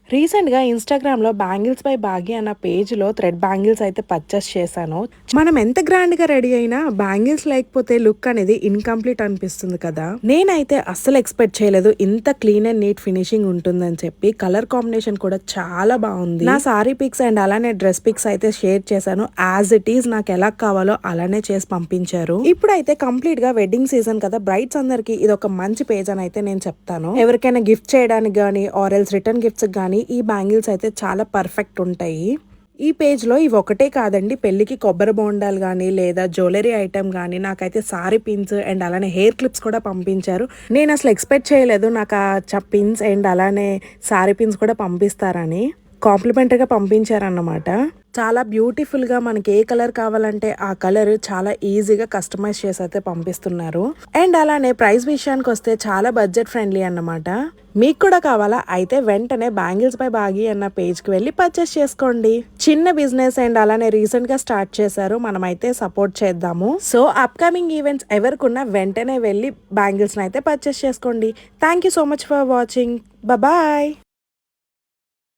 రీసెంట్‌గా ఇన్‌స్టాగ్రామ్‌లో bangles by బాగి అన్న పేజ్‌లో థ్రెడ్ బ్యాంగిల్స్ అయితే పర్చేస్ చేశాను. మనం ఎంత గ్రాండ్‌గా రెడీ అయినా బ్యాంగిల్స్ లేకపోతే లుక్ అనేది ఇన్‌కంప్లీట్ అనిపిస్తుంది కదా! నేనైతే అస్సలు ఎక్స్‌పెక్ట్ చేయలేదు ఇంత క్లీన్ అండ్ నీట్ ఫినిషింగ్ ఉంటుందని చెప్పి. కలర్ కాంబినేషన్ కూడా చాలా బావుంది. నా సారీ పిక్స్ అండ్ అలానే డ్రెస్ పిక్స్ అయితే షేర్ చేశాను. యాజ్ ఇట్ ఈజ్ నాకు ఎలా కావాలో అలానే చేసి పంపించారు. ఇప్పుడైతే కంప్లీట్‌గా వెడ్డింగ్ సీజన్ కదా! బ్రైడ్స్ అందరికి ఇదొక మంచి పేజ్ అని అయితే నేను చెప్తాను. ఎవరికైనా గిఫ్ట్ చేయడానికి గానీ ఆర్ ఎల్స్ రిటర్న్ గిఫ్ట్స్ గానీ ఈ బ్యాంగిల్స్ అయితే చాలా పర్ఫెక్ట్ ఉంటాయి. ఈ పేజ్లో ఇవి ఒకటే కాదండి, పెళ్లికి కొబ్బరి బోండాలు కానీ లేదా జ్యువెలరీ ఐటమ్ కానీ నాకైతే సారీ పిన్స్ అండ్ అలానే హెయిర్ క్లిప్స్ కూడా పంపించారు. నేను అసలు ఎక్స్పెక్ట్ చేయలేదు నాకు ఆ పిన్స్ అండ్ అలానే సారీ పిన్స్ కూడా పంపిస్తారని. కాంప్లిమెంటరీగా పంపించారన్నమాట. చాలా బ్యూటిఫుల్గా మనకి ఏ కలర్ కావాలంటే ఆ కలర్ చాలా ఈజీగా కస్టమైజ్ చేసి అయితే పంపిస్తున్నారు. అండ్ అలానే ప్రైస్ విషయానికి వస్తే చాలా బడ్జెట్ ఫ్రెండ్లీ అన్నమాట. మీకు కూడా కావాలా అయితే వెంటనే బ్యాంగిల్స్ బై బాగి అన్న పేజ్కి వెళ్ళి పర్చేస్ చేసుకోండి. చిన్న బిజినెస్ అండ్ అలానే రీసెంట్ గా స్టార్ట్ చేశారు, మనమైతే సపోర్ట్ చేద్దాము. సో అప్కమింగ్ ఈవెంట్స్ ఎవరికున్నా వెంటనే వెళ్ళి బ్యాంగిల్స్ అయితే పర్చేస్ చేసుకోండి. Thank you so much for watching. Bye.